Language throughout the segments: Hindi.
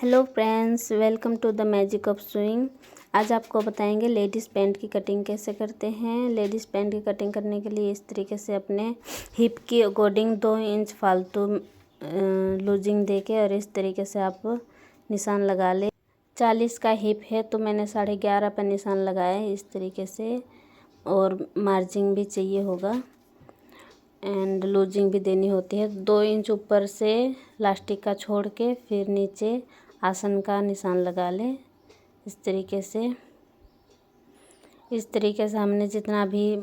Hello friends, welcome to the magic of swing. आज आपको बताएंगे लेडीज़ पैंट की कटिंग कैसे करते हैं। लेडीज़ पैंट की कटिंग करने के लिए इस तरीके से अपने हिप की अकॉर्डिंग 2 इंच फालतू लूजिंग देके और इस तरीके से आप निशान लगा ले। 40 का हिप है तो मैंने 11.5 पर निशान लगाया है इस तरीके से, और मार्जिंग भी चाहिए होगा एंड लूजिंग भी देनी होती है। 2 इंच ऊपर से लास्टिक का छोड़ के फिर नीचे आसन का निशान लगा लें इस तरीके से। हमने जितना भी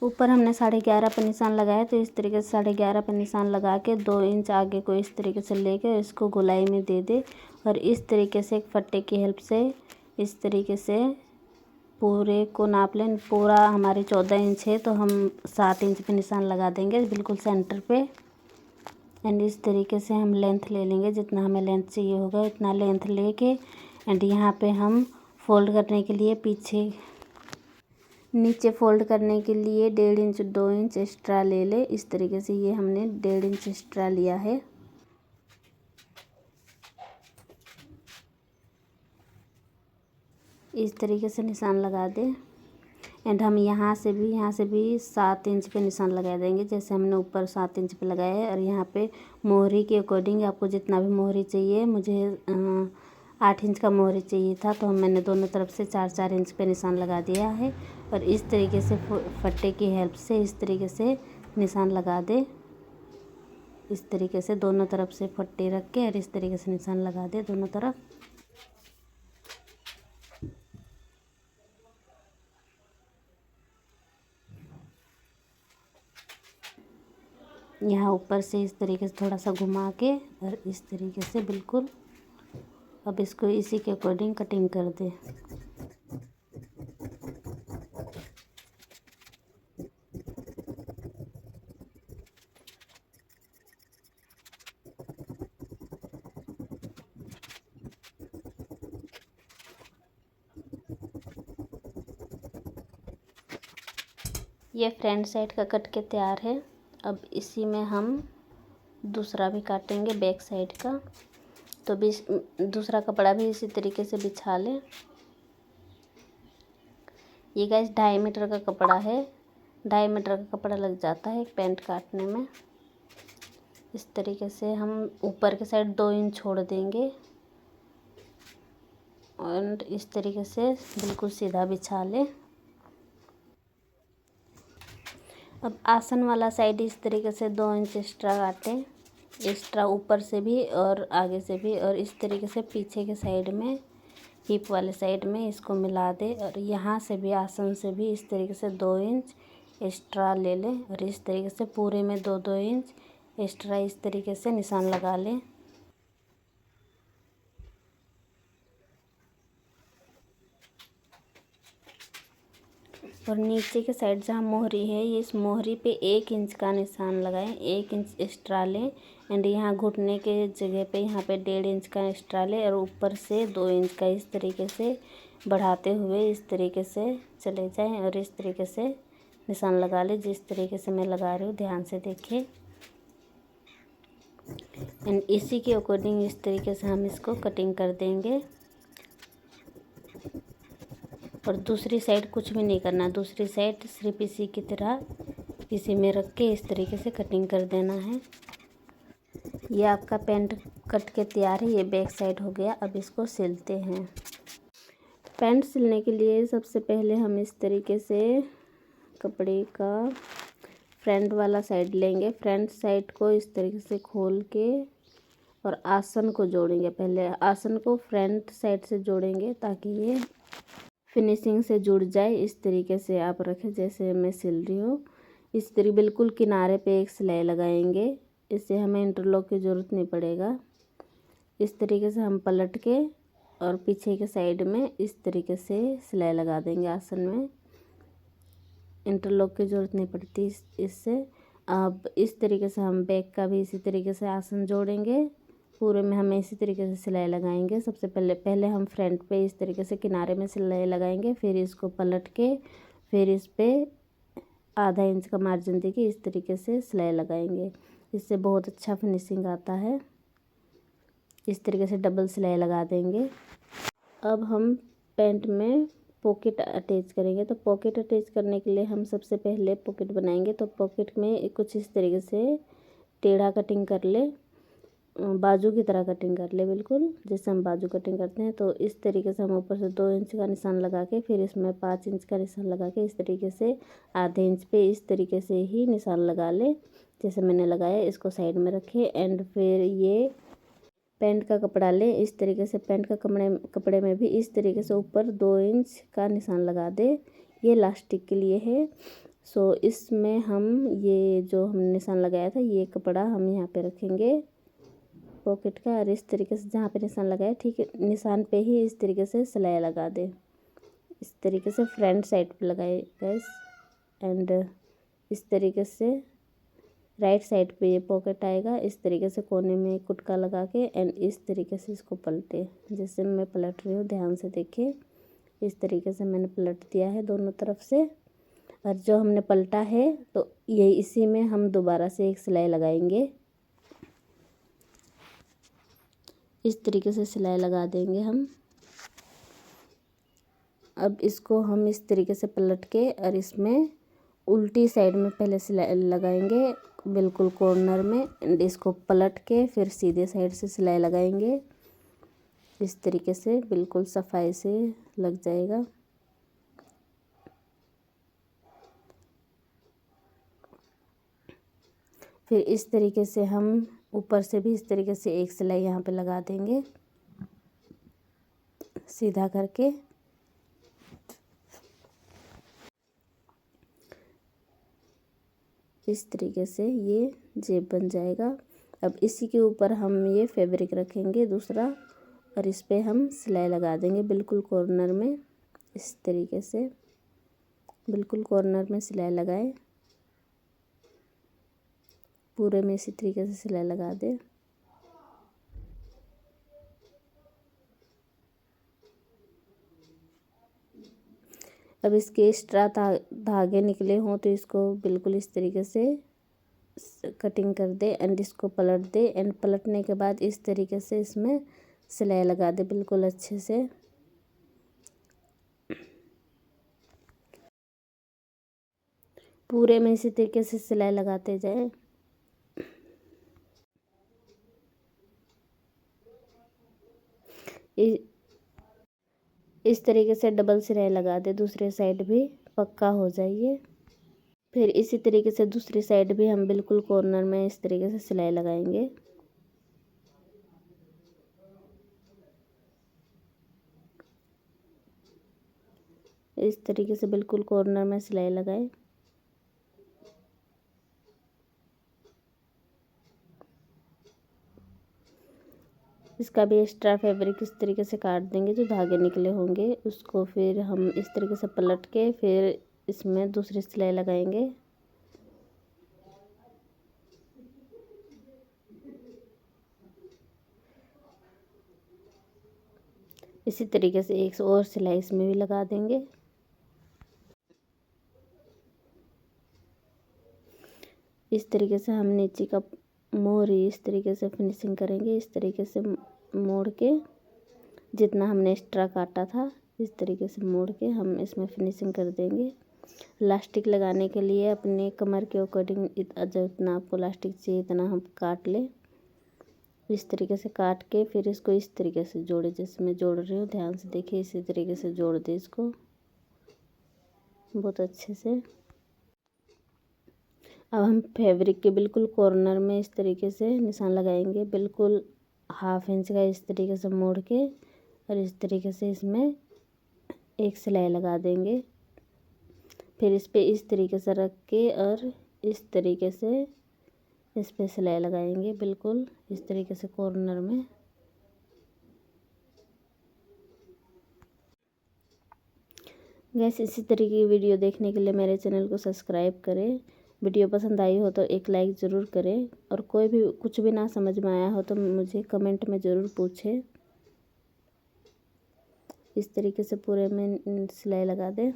ऊपर हमने 11.5 पर निशान लगाया तो इस तरीके से 11.5 पर निशान लगा के 2 इंच आगे को इस तरीके से लेके इसको गोलाई में दे दे और इस तरीके से एक फट्टे की हेल्प से इस तरीके से पूरे को नाप लें। पूरा हमारे 14 इंच है तो हम 7 इंच पे निशान लगा देंगे बिल्कुल सेंटर पे। एंड इस तरीके से हम लेंथ ले लेंगे, जितना हमें लेंथ चाहिए होगा इतना लेंथ लेके एंड यहाँ पे हम फोल्ड करने के लिए पीछे नीचे फोल्ड करने के लिए 1.5 इंच 2 इंच एक्स्ट्रा ले ले। इस तरीके से ये हमने 1.5 इंच एक्स्ट्रा लिया है। इस तरीके से निशान लगा दे एंड हम यहाँ से भी 7 इंच पे निशान लगा देंगे, जैसे हमने ऊपर 7 इंच पे लगाया है। और यहाँ पे मोहरी के अकॉर्डिंग आपको जितना भी मोहरी चाहिए, मुझे 8 इंच का मोहरी चाहिए था तो मैंने दोनों तरफ से 4-4 इंच पे निशान लगा दिया है। और इस तरीके से फट्टे की हेल्प से इस तरीके से निशान लगा दे। इस तरीके से दोनों तरफ से फट्टे रख के और इस तरीके से निशान लगा दे दोनों तरफ। यहाँ ऊपर से इस तरीके से थोड़ा सा घुमा के और इस तरीके से बिल्कुल अब इसको इसी के अकॉर्डिंग कटिंग कर दे। ये फ्रंट साइड का कट के तैयार है। अब इसी में हम दूसरा भी काटेंगे बैक साइड का, तो भी दूसरा कपड़ा भी इसी तरीके से बिछा लें। ये गाइस 2.5 मीटर का कपड़ा है, 2.5 मीटर का कपड़ा लग जाता है एक पैंट काटने में। इस तरीके से हम ऊपर के साइड 2 इंच छोड़ देंगे और इस तरीके से बिल्कुल सीधा बिछा लें। अब आसन वाला साइड इस तरीके से 2 इंच एक्स्ट्रा काटें, एक्स्ट्रा ऊपर से भी और आगे से भी, और इस तरीके से पीछे के साइड में हिप वाले साइड में इसको मिला दे। और यहाँ से भी आसन से भी इस तरीके से 2 इंच एक्स्ट्रा ले लें और इस तरीके से पूरे में 2-2 इंच एक्स्ट्रा इस तरीके से निशान लगा लें। और नीचे के साइड जहाँ मोहरी है, ये इस मोहरी पे 1 इंच का निशान लगाएं, 1 इंच एक्स्ट्रा लें एंड यहाँ घुटने के जगह पे यहाँ पे 1.5 इंच का एक्स्ट्रा लें और ऊपर से 2 इंच का इस तरीके से बढ़ाते हुए इस तरीके से चले जाएं और इस तरीके से निशान लगा लें। जिस तरीके से मैं लगा रही हूँ ध्यान से देखिए एंड इसी के अकॉर्डिंग इस तरीके से हम इसको कटिंग कर देंगे। और दूसरी साइड कुछ भी नहीं करना, दूसरी साइड सिर्फ इसी की तरह इसी में रख के इस तरीके से कटिंग कर देना है। ये आपका पैंट कट के तैयार है। ये बैक साइड हो गया। अब इसको सिलते हैं। पैंट सिलने के लिए सबसे पहले हम इस तरीके से कपड़े का फ्रंट वाला साइड लेंगे। फ्रंट साइड को इस तरीके से खोल के और आसन को जोड़ेंगे। पहले आसन को फ्रंट साइड से जोड़ेंगे ताकि ये फिनिशिंग से जुड़ जाए। इस तरीके से आप रखें जैसे मैं सिल रही हूँ। इस तरीके बिल्कुल किनारे पे एक सिलाई लगाएंगे, इससे हमें इंटरलॉक की ज़रूरत नहीं पड़ेगा। इस तरीके से हम पलट के और पीछे के साइड में इस तरीके से सिलाई लगा देंगे। आसन में इंटरलॉक की ज़रूरत नहीं पड़ती इससे। अब इस तरीके से हम बैक का भी इसी तरीके से आसन जोड़ेंगे। पूरे में हमें इसी तरीके से सिलाई लगाएंगे। सबसे पहले हम फ्रंट पे इस तरीके से किनारे में सिलाई लगाएंगे, फिर इसको पलट के फिर इस पे आधा इंच का मार्जिन देके इस तरीके से सिलाई लगाएंगे। इससे बहुत अच्छा फिनिशिंग आता है। इस तरीके से डबल सिलाई लगा देंगे। अब हम पैंट में पॉकेट अटैच करेंगे। तो पॉकेट अटैच करने के लिए हम सबसे पहले पॉकेट बनाएंगे। तो पॉकेट में कुछ इस तरीके से टेढ़ा कटिंग कर ले, बाजू की तरह कटिंग कर ले, बिल्कुल जैसे हम बाजू कटिंग करते हैं। तो इस तरीके से हम ऊपर से 2 इंच का निशान लगा के फिर इसमें 5 इंच का निशान लगा के इस तरीके से आधे इंच पे इस तरीके से ही निशान लगा ले, जैसे मैंने लगाया। इसको साइड में रखे एंड फिर ये पैंट का कपड़ा ले। इस तरीके से पैंट का कपड़े में भी इस तरीके से ऊपर 2 इंच का निशान लगा दे। ये लास्टिक के लिए है। सो इसमें हम ये जो हमने निशान लगाया था ये कपड़ा हम यहाँ पे रखेंगे पॉकेट का, और इस तरीके से जहाँ पे निशान लगाया ठीक है निशान पे ही इस तरीके से सिलाई लगा दे। इस तरीके से फ्रंट साइड पे लगाए गैस एंड इस तरीके से राइट साइड पे ये पॉकेट आएगा। इस तरीके से कोने में कुटका लगा के एंड इस तरीके से इसको पलटे, जैसे मैं पलट रही हूँ ध्यान से देखिए। इस तरीके से मैंने पलट दिया है दोनों तरफ से, और जो हमने पलटा है तो ये इसी में हम दोबारा से एक सिलाई लगाएंगे। इस तरीके से सिलाई लगा देंगे हम। अब इसको हम इस तरीके से पलट के और इसमें उल्टी साइड में पहले सिलाई लगाएंगे बिल्कुल कॉर्नर में एंड इसको पलट के फिर सीधे साइड से सिलाई लगाएंगे। इस तरीके से बिल्कुल सफाई से लग जाएगा। फिर इस तरीके से हम ऊपर से भी इस तरीके से एक सिलाई यहाँ पे लगा देंगे सीधा करके। इस तरीके से ये जेब बन जाएगा। अब इसी के ऊपर हम ये फैब्रिक रखेंगे दूसरा और इस पे हम सिलाई लगा देंगे बिल्कुल कॉर्नर में। इस तरीके से बिल्कुल कॉर्नर में सिलाई लगाएं, पूरे में इसी तरीके से सिलाई लगा दें। अब इसके एक्स्ट्रा धागे निकले हों तो इसको बिल्कुल इस तरीके से कटिंग कर दे एंड इसको पलट दे एंड पलटने के बाद इस तरीके से इसमें सिलाई लगा दे बिल्कुल अच्छे से। पूरे में इसी तरीके से सिलाई लगाते जाए। इस तरीके से डबल सिलाई लगा दे, दूसरे साइड भी पक्का हो जाइए। फिर इसी तरीके से दूसरी साइड भी हम बिल्कुल कॉर्नर में इस तरीके से सिलाई लगाएंगे। इस तरीके से बिल्कुल कॉर्नर में सिलाई लगाएं। इसका भी एक्स्ट्रा फैब्रिक इस तरीके से काट देंगे, जो धागे निकले होंगे उसको फिर हम इस तरीके से पलट के फिर इसमें दूसरी सिलाई लगाएंगे। इसी तरीके से एक और सिलाई इसमें भी लगा देंगे। इस तरीके से हम नीचे का मोरी इस तरीके से फिनिशिंग करेंगे। इस तरीके से मोड़ के जितना हमने एक्स्ट्रा काटा था इस तरीके से मोड़ के हम इसमें फिनिशिंग कर देंगे। लास्टिक लगाने के लिए अपने कमर के अकॉर्डिंग जितना आपको लास्टिक चाहिए इतना हम काट लें। इस तरीके से काट के फिर इसको इस तरीके से जोड़े, जैसे मैं जोड़ रही हूँ ध्यान से देखिए। इसी तरीके से जोड़ दे इसको बहुत अच्छे से। अब हम फैब्रिक के बिल्कुल कॉर्नर में इस तरीके से निशान लगाएंगे, बिल्कुल 1/2 इंच का इस तरीके से मोड़ के और इस तरीके से इसमें एक सिलाई लगा देंगे। फिर इस पे इस तरीके से रख के और इस तरीके से इस पे सिलाई लगाएंगे बिल्कुल इस तरीके से कॉर्नर में। गैस इसी तरीके की वीडियो देखने के लिए मेरे चैनल को सब्सक्राइब करें। वीडियो पसंद आई हो तो एक लाइक ज़रूर करें और कोई भी कुछ भी ना समझ में आया हो तो मुझे कमेंट में ज़रूर पूछें। इस तरीके से पूरे में सिलाई लगा दें।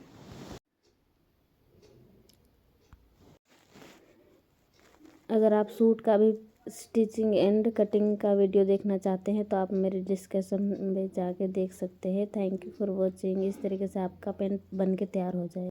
अगर आप सूट का भी स्टिचिंग एंड कटिंग का वीडियो देखना चाहते हैं तो आप मेरे डिस्क्रिप्शन में जाके देख सकते हैं। Thank you for watching. इस तरीके से आपका पैंट बन के तैयार हो जाए।